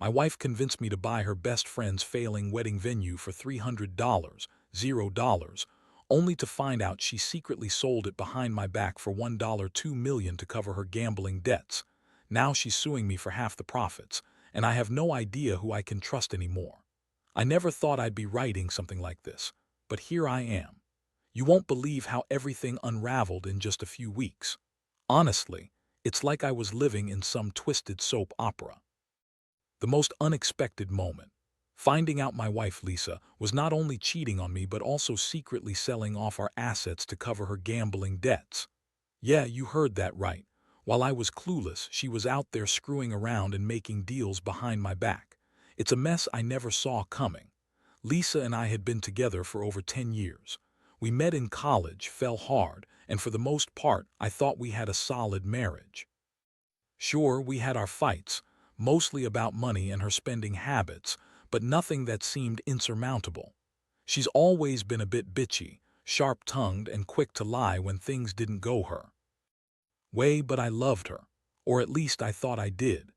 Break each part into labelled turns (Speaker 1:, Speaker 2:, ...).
Speaker 1: My wife convinced me to buy her best friend's failing wedding venue for $300, $0, only to find out she secretly sold it behind my back for $2 million to cover her gambling debts. Now she's suing me for half the profits, and I have no idea who I can trust anymore. I never thought I'd be writing something like this, but here I am. You won't believe how everything unraveled in just a few weeks. Honestly, it's like I was living in some twisted soap opera. The most unexpected moment. Finding out my wife, Lisa, was not only cheating on me but also secretly selling off our assets to cover her gambling debts. Yeah, you heard that right. While I was clueless, she was out there screwing around and making deals behind my back. It's a mess I never saw coming. Lisa and I had been together for over 10 years. We met in college, fell hard, and for the most part, I thought we had a solid marriage. Sure, we had our fights, mostly about money and her spending habits, but nothing that seemed insurmountable. She's always been a bit bitchy, sharp-tongued, and quick to lie when things didn't go her way, but I loved her. Or at least I thought I did.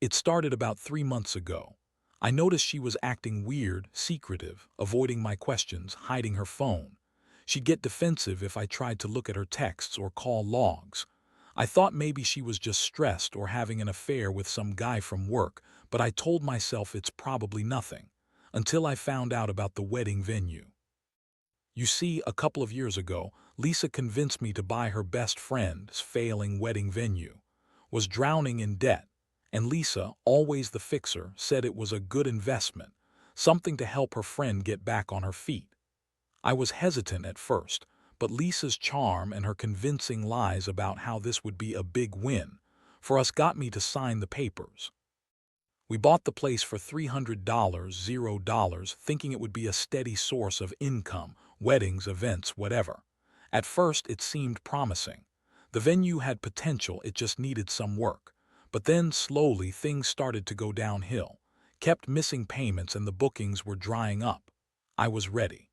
Speaker 1: It started about 3 months ago. I noticed she was acting weird, secretive, avoiding my questions, hiding her phone. She'd get defensive if I tried to look at her texts or call logs. I thought maybe she was just stressed or having an affair with some guy from work, but I told myself it's probably nothing, until I found out about the wedding venue. You see, a couple of years ago, Lisa convinced me to buy her best friend's failing wedding venue. Was drowning in debt, and Lisa, always the fixer, said it was a good investment, something to help her friend get back on her feet. I was hesitant at first, but Lisa's charm and her convincing lies about how this would be a big win for us got me to sign the papers. We bought the place for $300, $0, thinking it would be a steady source of income, weddings, events, whatever. At first, it seemed promising. The venue had potential, it just needed some work. But then, slowly, things started to go downhill. Kept missing payments and the bookings were drying up. I was ready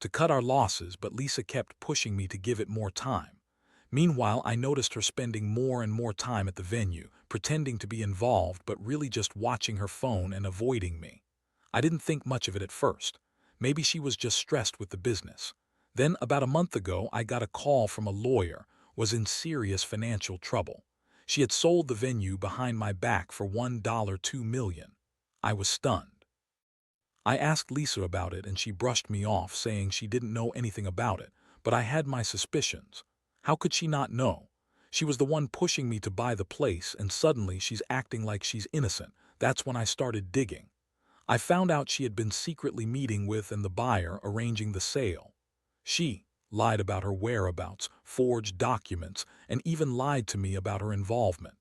Speaker 1: to cut our losses, but Lisa kept pushing me to give it more time. Meanwhile, I noticed her spending more and more time at the venue, pretending to be involved but really just watching her phone and avoiding me. I didn't think much of it at first. Maybe she was just stressed with the business. Then, about a month ago, I got a call from a lawyer, was in serious financial trouble. She had sold the venue behind my back for $2 million. I was stunned. I asked Lisa about it and she brushed me off, saying she didn't know anything about it, but I had my suspicions. How could she not know? She was the one pushing me to buy the place, and suddenly she's acting like she's innocent. That's when I started digging. I found out she had been secretly meeting with and the buyer arranging the sale. She lied about her whereabouts, forged documents, and even lied to me about her involvement.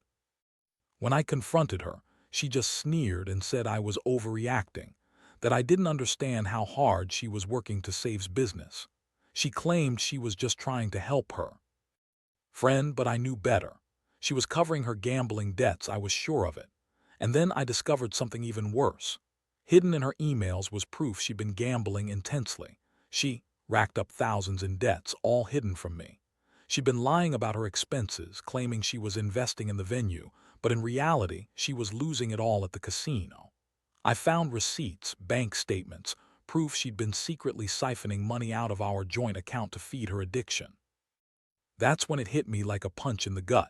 Speaker 1: When I confronted her, she just sneered and said I was overreacting, that I didn't understand how hard she was working to save business. She claimed she was just trying to help her friend, but I knew better. She was covering her gambling debts, I was sure of it. And then I discovered something even worse. Hidden in her emails was proof she'd been gambling intensely. She racked up thousands in debts, all hidden from me. She'd been lying about her expenses, claiming she was investing in the venue, but in reality, she was losing it all at the casino. I found receipts, bank statements, proof she'd been secretly siphoning money out of our joint account to feed her addiction. That's when it hit me like a punch in the gut.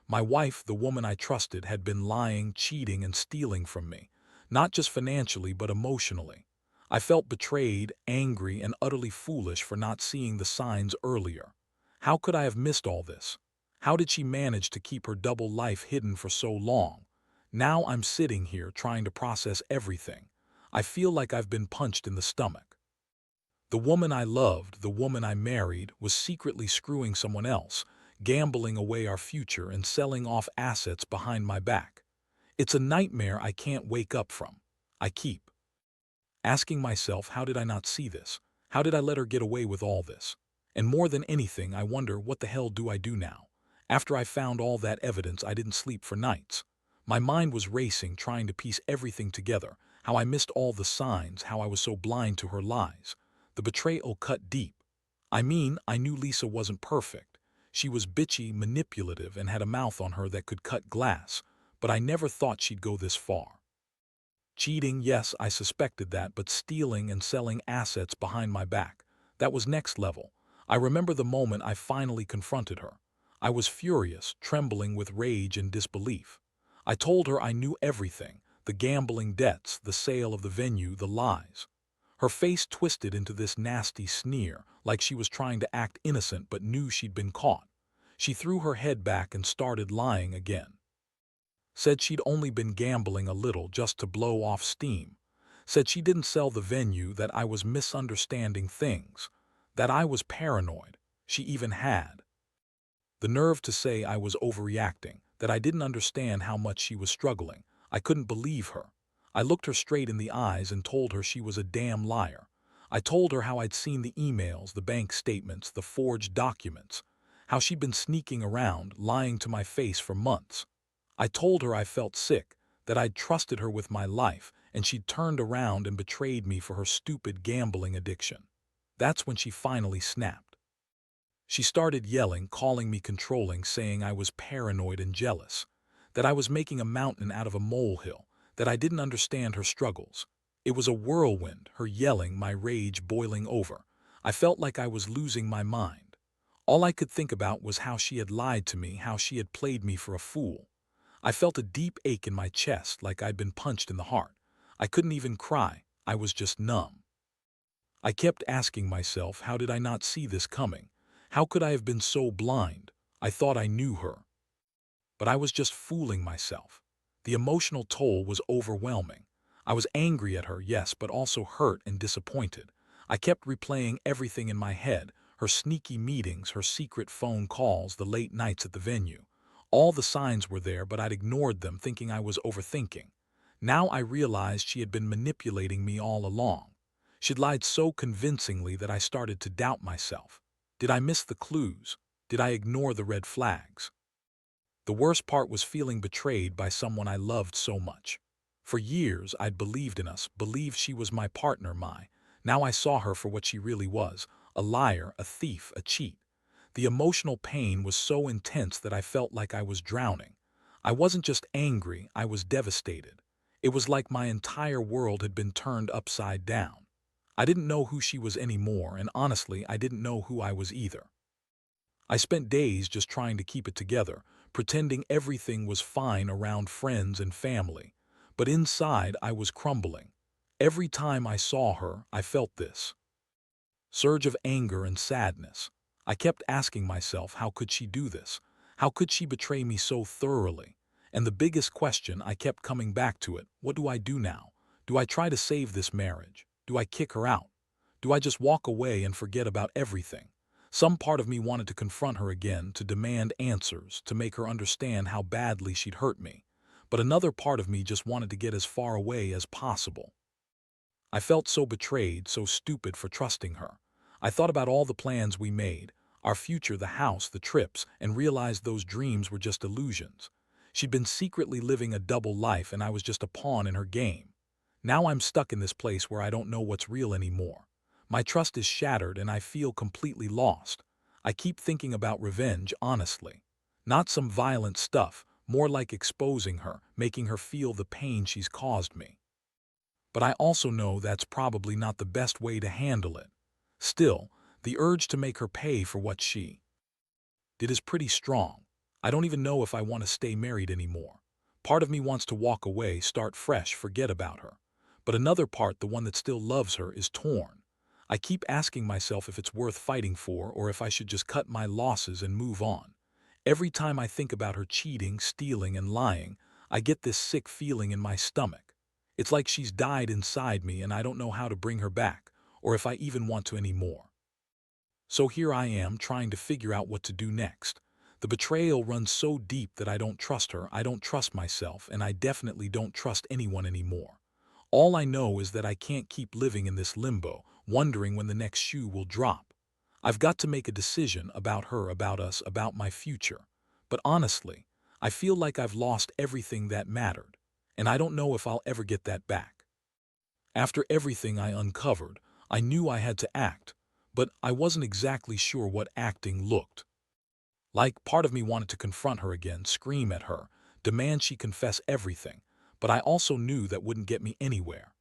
Speaker 1: My wife, the woman I trusted, had been lying, cheating, and stealing from me, not just financially but emotionally. I felt betrayed, angry, and utterly foolish for not seeing the signs earlier. How could I have missed all this? How did she manage to keep her double life hidden for so long? Now I'm sitting here trying to process everything. I feel like I've been punched in the stomach. The woman I loved, the woman I married, was secretly screwing someone else, gambling away our future and selling off assets behind my back. It's a nightmare I can't wake up from. I keep asking myself, how did I not see this? How did I let her get away with all this? And more than anything, I wonder, what the hell do I do now? After I found all that evidence, I didn't sleep for nights. My mind was racing, trying to piece everything together, how I missed all the signs, how I was so blind to her lies. The betrayal cut deep. I mean, I knew Lisa wasn't perfect. She was bitchy, manipulative, and had a mouth on her that could cut glass, but I never thought she'd go this far. Cheating, yes, I suspected that, but stealing and selling assets behind my back, that was next level. I remember the moment I finally confronted her. I was furious, trembling with rage and disbelief. I told her I knew everything, the gambling debts, the sale of the venue, the lies. Her face twisted into this nasty sneer, like she was trying to act innocent but knew she'd been caught. She threw her head back and started lying again. Said she'd only been gambling a little just to blow off steam. Said she didn't sell the venue, that I was misunderstanding things, that I was paranoid. She even had the nerve to say I was overreacting, that I didn't understand how much she was struggling. I couldn't believe her. I looked her straight in the eyes and told her she was a damn liar. I told her how I'd seen the emails, the bank statements, the forged documents, how she'd been sneaking around, lying to my face for months. I told her I felt sick, that I'd trusted her with my life, and she'd turned around and betrayed me for her stupid gambling addiction. That's when she finally snapped. She started yelling, calling me controlling, saying I was paranoid and jealous, that I was making a mountain out of a molehill, that I didn't understand her struggles. It was a whirlwind, her yelling, my rage boiling over. I felt like I was losing my mind. All I could think about was how she had lied to me, how she had played me for a fool. I felt a deep ache in my chest, like I'd been punched in the heart. I couldn't even cry. I was just numb. I kept asking myself, how did I not see this coming? How could I have been so blind? I thought I knew her. But I was just fooling myself. The emotional toll was overwhelming. I was angry at her, yes, but also hurt and disappointed. I kept replaying everything in my head, her sneaky meetings, her secret phone calls, the late nights at the venue. All the signs were there, but I'd ignored them, thinking I was overthinking. Now I realized she had been manipulating me all along. She'd lied so convincingly that I started to doubt myself. Did I miss the clues? Did I ignore the red flags? The worst part was feeling betrayed by someone I loved so much. For years, I'd believed in us, believed she was my partner, Now I saw her for what she really was, a liar, a thief, a cheat. The emotional pain was so intense that I felt like I was drowning. I wasn't just angry, I was devastated. It was like my entire world had been turned upside down. I didn't know who she was anymore, and honestly, I didn't know who I was either. I spent days just trying to keep it together, pretending everything was fine around friends and family. But inside, I was crumbling. Every time I saw her, I felt this surge of anger and sadness. I kept asking myself, how could she do this? How could she betray me so thoroughly? And the biggest question, I kept coming back to it, what do I do now? Do I try to save this marriage? Do I kick her out? Do I just walk away and forget about everything? Some part of me wanted to confront her again, to demand answers, to make her understand how badly she'd hurt me. But another part of me just wanted to get as far away as possible. I felt so betrayed, so stupid for trusting her. I thought about all the plans we made, our future, the house, the trips, and realized those dreams were just illusions. She'd been secretly living a double life, and I was just a pawn in her game. Now I'm stuck in this place where I don't know what's real anymore. My trust is shattered and I feel completely lost. I keep thinking about revenge, honestly. Not some violent stuff, more like exposing her, making her feel the pain she's caused me. But I also know that's probably not the best way to handle it. Still, the urge to make her pay for what she did is pretty strong. I don't even know if I want to stay married anymore. Part of me wants to walk away, start fresh, forget about her. But another part, the one that still loves her, is torn. I keep asking myself if it's worth fighting for or if I should just cut my losses and move on. Every time I think about her cheating, stealing, and lying, I get this sick feeling in my stomach. It's like she's died inside me and I don't know how to bring her back, or if I even want to anymore. So here I am trying to figure out what to do next. The betrayal runs so deep that I don't trust her, I don't trust myself, and I definitely don't trust anyone anymore. All I know is that I can't keep living in this limbo, wondering when the next shoe will drop. I've got to make a decision about her, about us, about my future. But honestly, I feel like I've lost everything that mattered, and I don't know if I'll ever get that back. After everything I uncovered, I knew I had to act, but I wasn't exactly sure what acting looked like. Part of me wanted to confront her again, scream at her, demand she confess everything. but I also knew that wouldn't get me anywhere.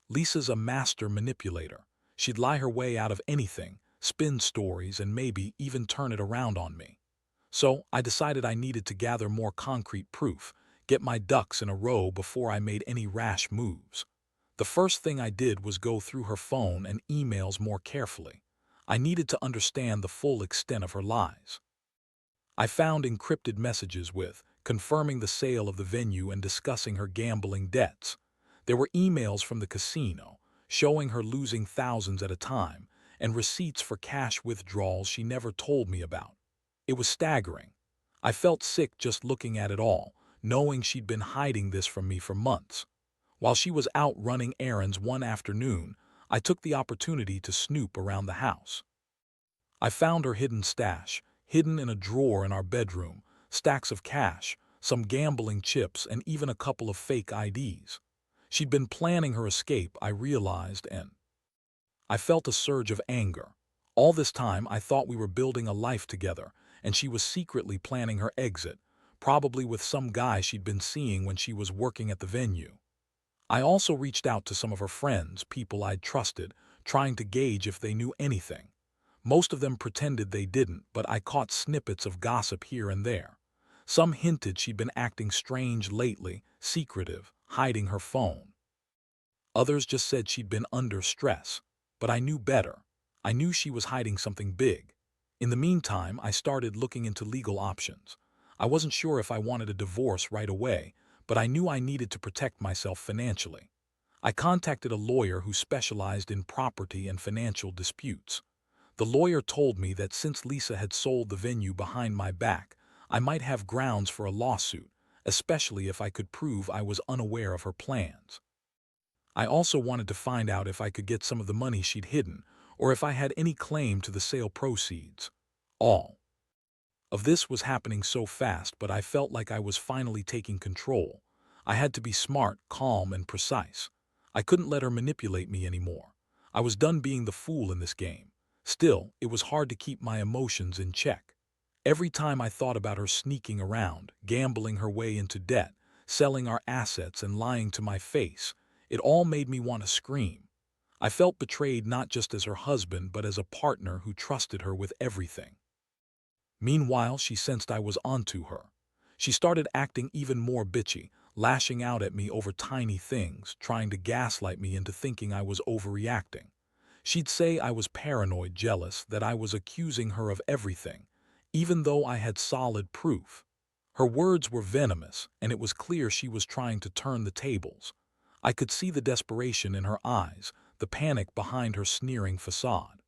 Speaker 1: Lisa's a master manipulator. She'd lie her way out of anything, spin stories, and maybe even turn it around on me. So I decided I needed to gather more concrete proof, get my ducks in a row before I made any rash moves. The first thing I did was go through her phone and emails more carefully. I needed to understand the full extent of her lies. I found encrypted messages with confirming the sale of the venue and discussing her gambling debts. There were emails from the casino, showing her losing thousands at a time, and receipts for cash withdrawals she never told me about. It was staggering. I felt sick just looking at it all, knowing she'd been hiding this from me for months. While she was out running errands one afternoon, I took the opportunity to snoop around the house. I found her hidden stash, hidden in a drawer in our bedroom, stacks of cash, some gambling chips, and even a couple of fake IDs. She'd been planning her escape, I realized, and I felt a surge of anger. All this time, I thought we were building a life together, and she was secretly planning her exit, probably with some guy she'd been seeing when she was working at the venue. I also reached out to some of her friends, people I'd trusted, trying to gauge if they knew anything. Most of them pretended they didn't, but I caught snippets of gossip here and there. Some hinted she'd been acting strange lately, secretive, hiding her phone. Others just said she'd been under stress. But I knew better. I knew she was hiding something big. In the meantime, I started looking into legal options. I wasn't sure if I wanted a divorce right away, but I knew I needed to protect myself financially. I contacted a lawyer who specialized in property and financial disputes. The lawyer told me that since Lisa had sold the venue behind my back, I might have grounds for a lawsuit, especially if I could prove I was unaware of her plans. I also wanted to find out if I could get some of the money she'd hidden, or if I had any claim to the sale proceeds. All of this was happening so fast, but I felt like I was finally taking control. I had to be smart, calm, and precise. I couldn't let her manipulate me anymore. I was done being the fool in this game. Still, it was hard to keep my emotions in check. Every time I thought about her sneaking around, gambling her way into debt, selling our assets, and lying to my face, it all made me want to scream. I felt betrayed not just as her husband, but as a partner who trusted her with everything. Meanwhile, she sensed I was onto her. She started acting even more bitchy, lashing out at me over tiny things, trying to gaslight me into thinking I was overreacting. She'd say I was paranoid, jealous, that I was accusing her of everything, even though I had solid proof. Her words were venomous, and it was clear she was trying to turn the tables. I could see the desperation in her eyes, the panic behind her sneering facade.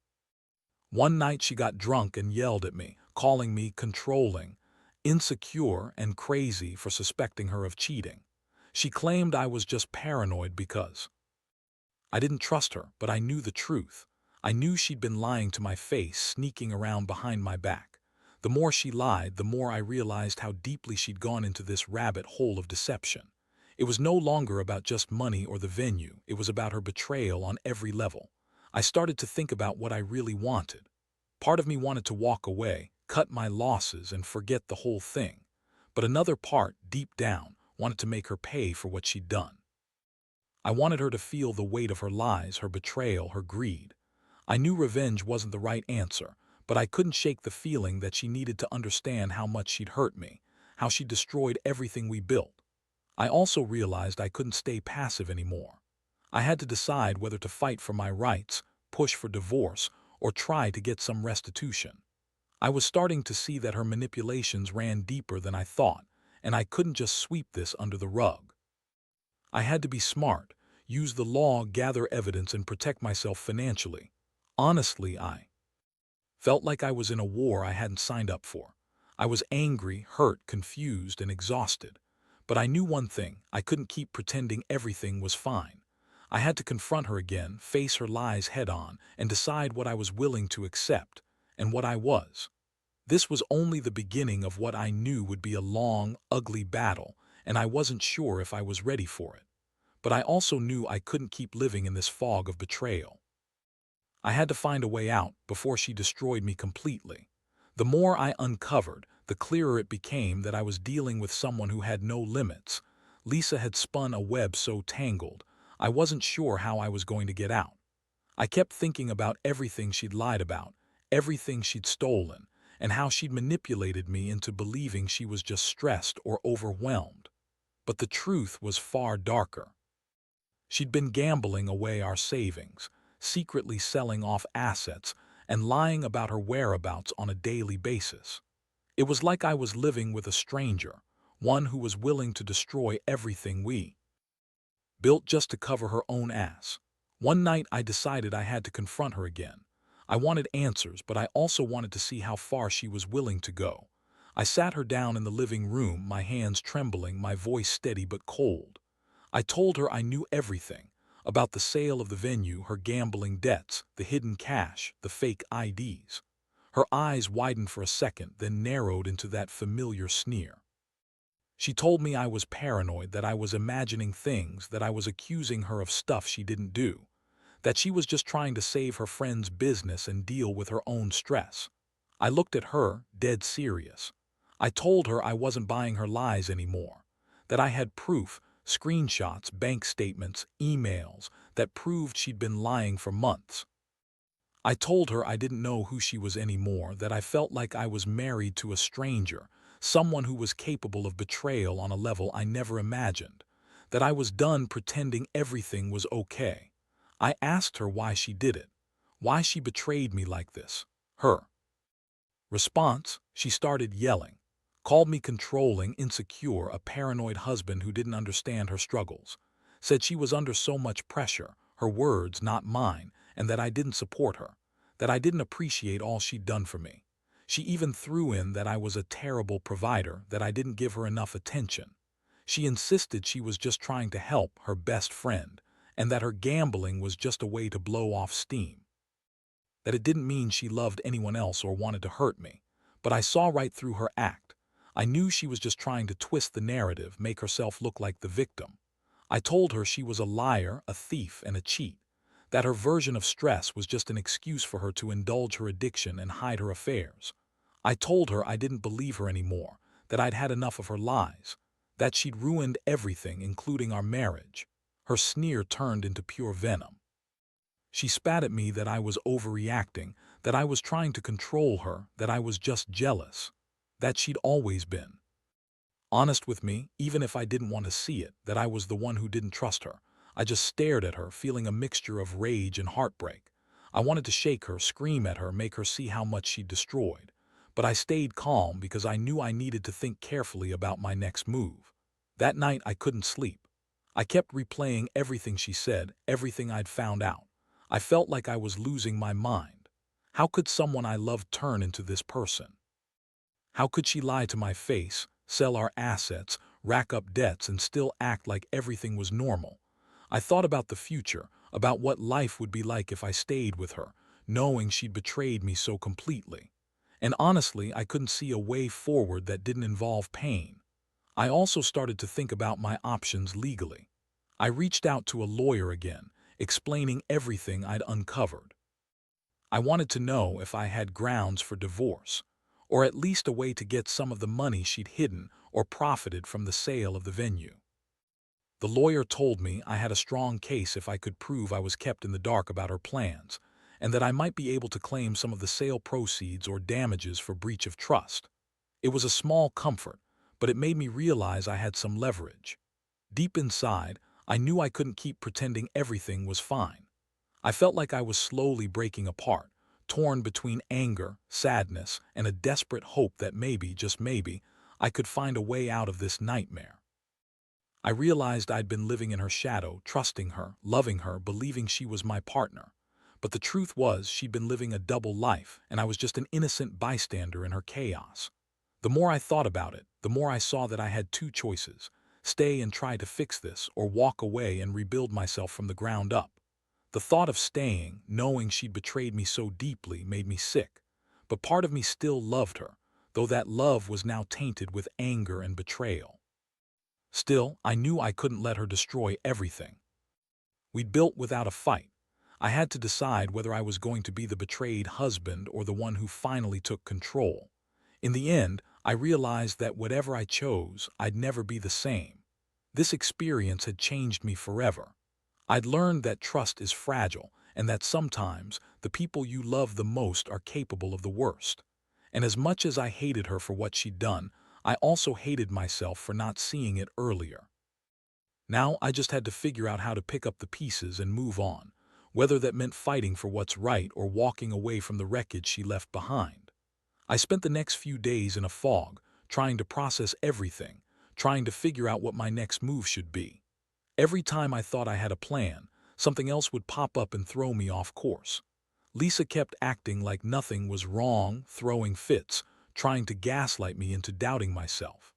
Speaker 1: One night she got drunk and yelled at me, calling me controlling, insecure, and crazy for suspecting her of cheating. She claimed I was just paranoid because I didn't trust her, but I knew the truth. I knew she'd been lying to my face, sneaking around behind my back. The more she lied, the more I realized how deeply she'd gone into this rabbit hole of deception. It was no longer about just money or the venue. It was about her betrayal on every level. I started to think about what I really wanted. Part of me wanted to walk away, cut my losses, and forget the whole thing. But another part, deep down, wanted to make her pay for what she'd done. I wanted her to feel the weight of her lies, her betrayal, her greed. I knew revenge wasn't the right answer, but I couldn't shake the feeling that she needed to understand how much she'd hurt me, how she'd destroyed everything we built. I also realized I couldn't stay passive anymore. I had to decide whether to fight for my rights, push for divorce, or try to get some restitution. I was starting to see that her manipulations ran deeper than I thought, and I couldn't just sweep this under the rug. I had to be smart, use the law, gather evidence, and protect myself financially. Honestly, I felt like I was in a war I hadn't signed up for. I was angry, hurt, confused, and exhausted. But I knew one thing: I couldn't keep pretending everything was fine. I had to confront her again, face her lies head-on, and decide what I was willing to accept, and what I was. This was only the beginning of what I knew would be a long, ugly battle, and I wasn't sure if I was ready for it. But I also knew I couldn't keep living in this fog of betrayal. I had to find a way out before she destroyed me completely. The more I uncovered, the clearer it became that I was dealing with someone who had no limits, Lisa had spun a web so tangled, I wasn't sure how I was going to get out. I kept thinking about everything she'd lied about, everything she'd stolen, and how she'd manipulated me into believing she was just stressed or overwhelmed. But the truth was far darker. She'd been gambling away our savings, secretly selling off assets, and lying about her whereabouts on a daily basis. It was like I was living with a stranger, one who was willing to destroy everything we built just to cover her own ass. One night I decided I had to confront her again. I wanted answers, but I also wanted to see how far she was willing to go. I sat her down in the living room, my hands trembling, my voice steady but cold. I told her I knew everything about the sale of the venue, her gambling debts, the hidden cash, the fake IDs. Her eyes widened for a second, then narrowed into that familiar sneer. She told me I was paranoid, that I was imagining things, that I was accusing her of stuff she didn't do, that she was just trying to save her friend's business and deal with her own stress. I looked at her, dead serious. I told her I wasn't buying her lies anymore, that I had proof, screenshots, bank statements, emails, that proved she'd been lying for months. I told her I didn't know who she was anymore, that I felt like I was married to a stranger, someone who was capable of betrayal on a level I never imagined, that I was done pretending everything was okay. I asked her why she did it, why she betrayed me like this. Her response, she started yelling, called me controlling, insecure, a paranoid husband who didn't understand her struggles, said she was under so much pressure, her words, not mine, and that I didn't support her, that I didn't appreciate all she'd done for me. She even threw in that I was a terrible provider, that I didn't give her enough attention. She insisted she was just trying to help her best friend, and that her gambling was just a way to blow off steam. That it didn't mean she loved anyone else or wanted to hurt me. But I saw right through her act. I knew she was just trying to twist the narrative, make herself look like the victim. I told her she was a liar, a thief, and a cheat, that her version of stress was just an excuse for her to indulge her addiction and hide her affairs. I told her I didn't believe her anymore, that I'd had enough of her lies, that she'd ruined everything, including our marriage. Her sneer turned into pure venom. She spat at me that I was overreacting, that I was trying to control her, that I was just jealous, that she'd always been honest with me, even if I didn't want to see it, that I was the one who didn't trust her. I just stared at her, feeling a mixture of rage and heartbreak. I wanted to shake her, scream at her, make her see how much she'd destroyed. But I stayed calm because I knew I needed to think carefully about my next move. That night I couldn't sleep. I kept replaying everything she said, everything I'd found out. I felt like I was losing my mind. How could someone I loved turn into this person? How could she lie to my face, sell our assets, rack up debts, and still act like everything was normal? I thought about the future, about what life would be like if I stayed with her, knowing she'd betrayed me so completely. And honestly, I couldn't see a way forward that didn't involve pain. I also started to think about my options legally. I reached out to a lawyer again, explaining everything I'd uncovered. I wanted to know if I had grounds for divorce, or at least a way to get some of the money she'd hidden or profited from the sale of the venue. The lawyer told me I had a strong case if I could prove I was kept in the dark about her plans, and that I might be able to claim some of the sale proceeds or damages for breach of trust. It was a small comfort, but it made me realize I had some leverage. Deep inside, I knew I couldn't keep pretending everything was fine. I felt like I was slowly breaking apart, torn between anger, sadness, and a desperate hope that maybe, just maybe, I could find a way out of this nightmare. I realized I'd been living in her shadow, trusting her, loving her, believing she was my partner. But the truth was she'd been living a double life, and I was just an innocent bystander in her chaos. The more I thought about it, the more I saw that I had two choices: stay and try to fix this, or walk away and rebuild myself from the ground up. The thought of staying, knowing she'd betrayed me so deeply, made me sick. But part of me still loved her, though that love was now tainted with anger and betrayal. Still, I knew I couldn't let her destroy everything we'd built without a fight. I had to decide whether I was going to be the betrayed husband or the one who finally took control. In the end, I realized that whatever I chose, I'd never be the same. This experience had changed me forever. I'd learned that trust is fragile and that sometimes the people you love the most are capable of the worst. And as much as I hated her for what she'd done, I also hated myself for not seeing it earlier. Now I just had to figure out how to pick up the pieces and move on, whether that meant fighting for what's right or walking away from the wreckage she left behind. I spent the next few days in a fog, trying to process everything, trying to figure out what my next move should be. Every time I thought I had a plan, something else would pop up and throw me off course. Lisa kept acting like nothing was wrong, throwing fits, trying to gaslight me into doubting myself.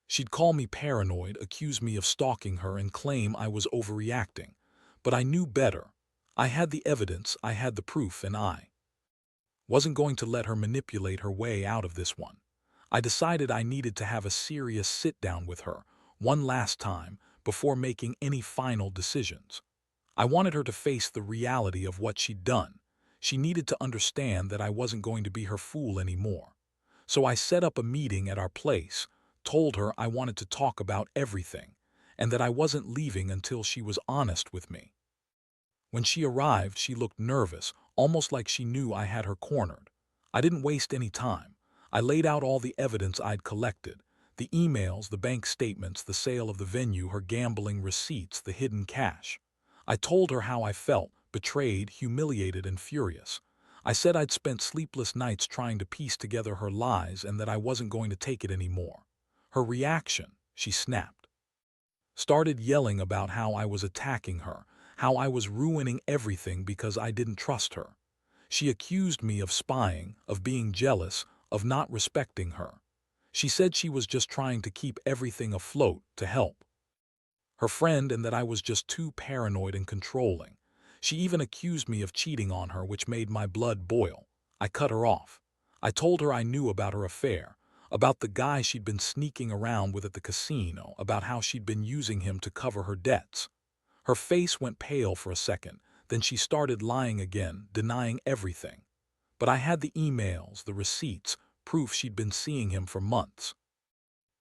Speaker 1: She'd call me paranoid, accuse me of stalking her, and claim I was overreacting. But I knew better. I had the evidence, I had the proof, and I wasn't going to let her manipulate her way out of this one. I decided I needed to have a serious sit-down with her, one last time, before making any final decisions. I wanted her to face the reality of what she'd done. She needed to understand that I wasn't going to be her fool anymore. So I set up a meeting at our place, told her I wanted to talk about everything, and that I wasn't leaving until she was honest with me. When she arrived, she looked nervous, almost like she knew I had her cornered. I didn't waste any time. I laid out all the evidence I'd collected: the emails, the bank statements, the sale of the venue, her gambling receipts, the hidden cash. I told her how I felt, betrayed, humiliated, and furious. I said I'd spent sleepless nights trying to piece together her lies and that I wasn't going to take it anymore. Her reaction, she snapped. Started yelling about how I was attacking her, how I was ruining everything because I didn't trust her. She accused me of spying, of being jealous, of not respecting her. She said she was just trying to keep everything afloat, to help her friend, and that I was just too paranoid and controlling. She even accused me of cheating on her, which made my blood boil. I cut her off. I told her I knew about her affair, about the guy she'd been sneaking around with at the casino, about how she'd been using him to cover her debts. Her face went pale for a second, then she started lying again, denying everything. But I had the emails, the receipts, proof she'd been seeing him for months.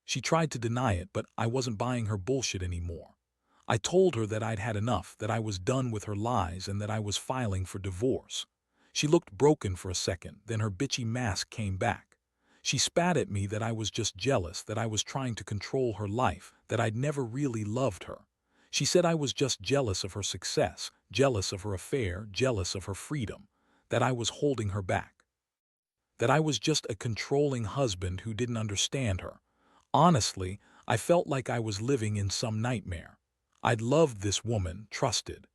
Speaker 1: She tried to deny it, but I wasn't buying her bullshit anymore. I told her that I'd had enough, that I was done with her lies, and that I was filing for divorce. She looked broken for a second, then her bitchy mask came back. She spat at me that I was just jealous, that I was trying to control her life, that I'd never really loved her. She said I was just jealous of her success, jealous of her affair, jealous of her freedom, that I was holding her back, that I was just a controlling husband who didn't understand her. Honestly, I felt like I was living in some nightmare. I'd loved this woman, trusted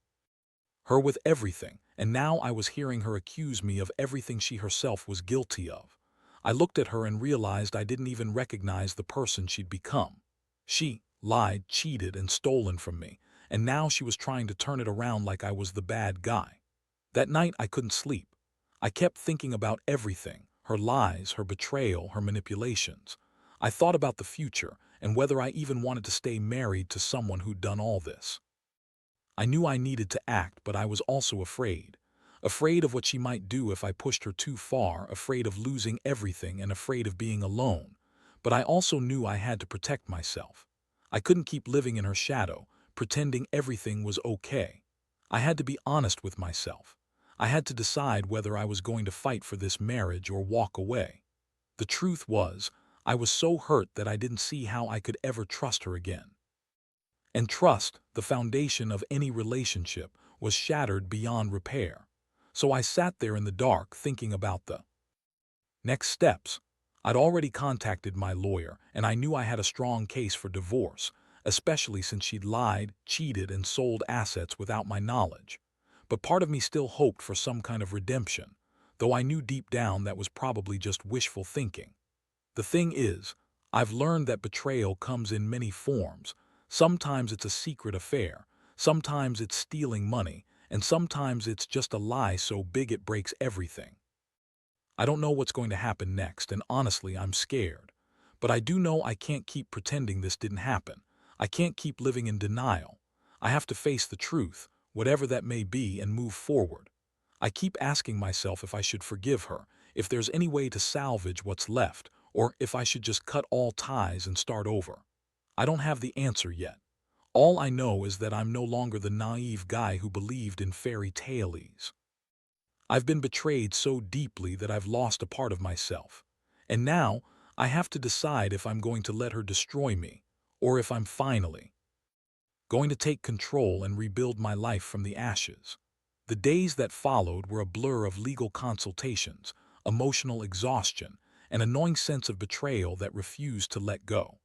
Speaker 1: her with everything, and now I was hearing her accuse me of everything she herself was guilty of. I looked at her and realized I didn't even recognize the person she'd become. She lied, cheated, and stolen from me, and now she was trying to turn it around like I was the bad guy. That night I couldn't sleep. I kept thinking about everything: her lies, her betrayal, her manipulations. I thought about the future and whether I even wanted to stay married to someone who'd done all this. I knew I needed to act, but I was also afraid. Afraid of what she might do if I pushed her too far, afraid of losing everything, and afraid of being alone. But I also knew I had to protect myself. I couldn't keep living in her shadow, pretending everything was okay. I had to be honest with myself. I had to decide whether I was going to fight for this marriage or walk away. The truth was, I was so hurt that I didn't see how I could ever trust her again. And trust, the foundation of any relationship, was shattered beyond repair. So I sat there in the dark thinking about the next steps. I'd already contacted my lawyer, and I knew I had a strong case for divorce, especially since she'd lied, cheated, and sold assets without my knowledge. But part of me still hoped for some kind of redemption, though I knew deep down that was probably just wishful thinking. The thing is, I've learned that betrayal comes in many forms. Sometimes it's a secret affair, sometimes it's stealing money, and sometimes it's just a lie so big it breaks everything. I don't know what's going to happen next, and honestly, I'm scared. But I do know I can't keep pretending this didn't happen. I can't keep living in denial. I have to face the truth, whatever that may be, and move forward. I keep asking myself if I should forgive her, if there's any way to salvage what's left, or if I should just cut all ties and start over. I don't have the answer yet. All I know is that I'm no longer the naive guy who believed in fairy tales. I've been betrayed so deeply that I've lost a part of myself. And now, I have to decide if I'm going to let her destroy me, or if I'm finally going to take control and rebuild my life from the ashes. The days that followed were a blur of legal consultations, emotional exhaustion, an annoying sense of betrayal that refused to let go.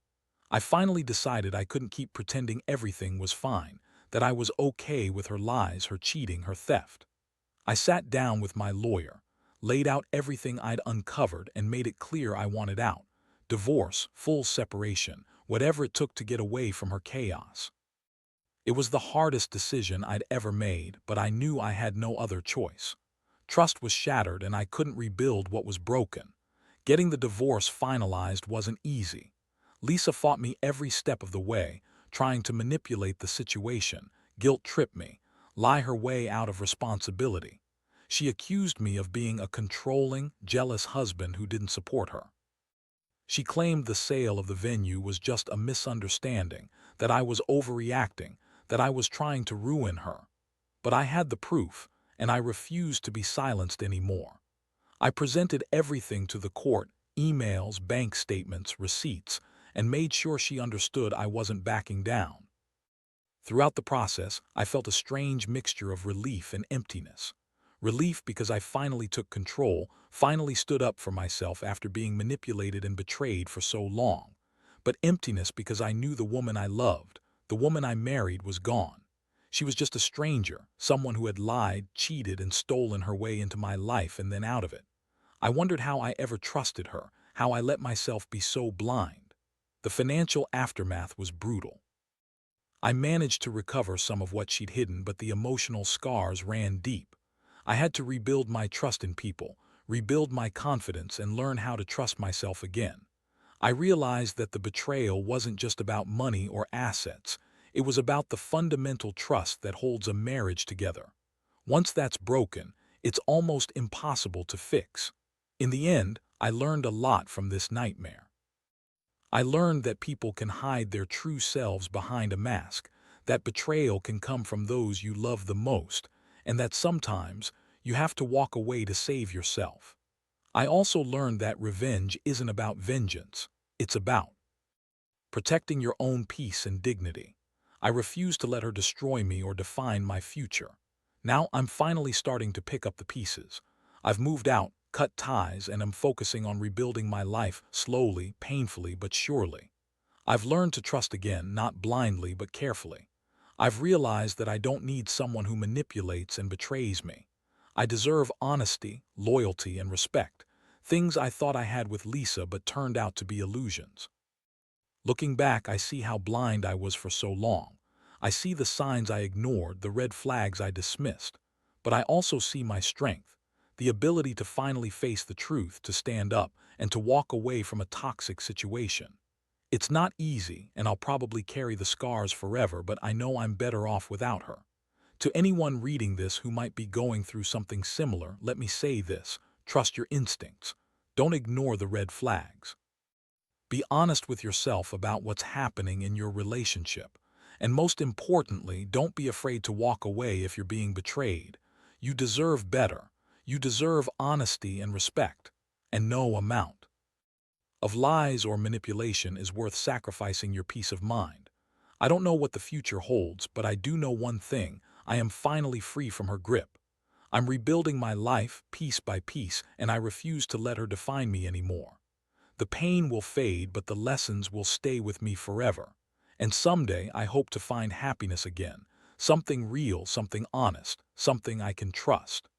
Speaker 1: I finally decided I couldn't keep pretending everything was fine, that I was okay with her lies, her cheating, her theft. I sat down with my lawyer, laid out everything I'd uncovered, and made it clear I wanted out. Divorce, full separation, whatever it took to get away from her chaos. It was the hardest decision I'd ever made, but I knew I had no other choice. Trust was shattered and I couldn't rebuild what was broken. Getting the divorce finalized wasn't easy. Lisa fought me every step of the way, trying to manipulate the situation, guilt-trip me, lie her way out of responsibility. She accused me of being a controlling, jealous husband who didn't support her. She claimed the sale of the venue was just a misunderstanding, that I was overreacting, that I was trying to ruin her. But I had the proof, and I refused to be silenced anymore. I presented everything to the court, emails, bank statements, receipts, and made sure she understood I wasn't backing down. Throughout the process, I felt a strange mixture of relief and emptiness. Relief because I finally took control, finally stood up for myself after being manipulated and betrayed for so long. But emptiness because I knew the woman I loved, the woman I married, was gone. She was just a stranger, someone who had lied, cheated, and stolen her way into my life and then out of it. I wondered how I ever trusted her, how I let myself be so blind. The financial aftermath was brutal. I managed to recover some of what she'd hidden, but the emotional scars ran deep. I had to rebuild my trust in people, rebuild my confidence, and learn how to trust myself again. I realized that the betrayal wasn't just about money or assets. It was about the fundamental trust that holds a marriage together. Once that's broken, it's almost impossible to fix. In the end, I learned a lot from this nightmare. I learned that people can hide their true selves behind a mask, that betrayal can come from those you love the most, and that sometimes you have to walk away to save yourself. I also learned that revenge isn't about vengeance. It's about protecting your own peace and dignity. I refused to let her destroy me or define my future. Now I'm finally starting to pick up the pieces. I've moved out, cut ties, and am focusing on rebuilding my life slowly, painfully, but surely. I've learned to trust again, not blindly, but carefully. I've realized that I don't need someone who manipulates and betrays me. I deserve honesty, loyalty, and respect, things I thought I had with Lisa but turned out to be illusions. Looking back, I see how blind I was for so long. I see the signs I ignored, the red flags I dismissed. But I also see my strength, the ability to finally face the truth, to stand up, and to walk away from a toxic situation. It's not easy, and I'll probably carry the scars forever, but I know I'm better off without her. To anyone reading this who might be going through something similar, let me say this: trust your instincts. Don't ignore the red flags. Be honest with yourself about what's happening in your relationship. And most importantly, don't be afraid to walk away if you're being betrayed. You deserve better. You deserve honesty and respect. And no amount of lies or manipulation is worth sacrificing your peace of mind. I don't know what the future holds, but I do know one thing: I am finally free from her grip. I'm rebuilding my life piece by piece, and I refuse to let her define me anymore. The pain will fade, but the lessons will stay with me forever. And someday I hope to find happiness again, something real, something honest, something I can trust.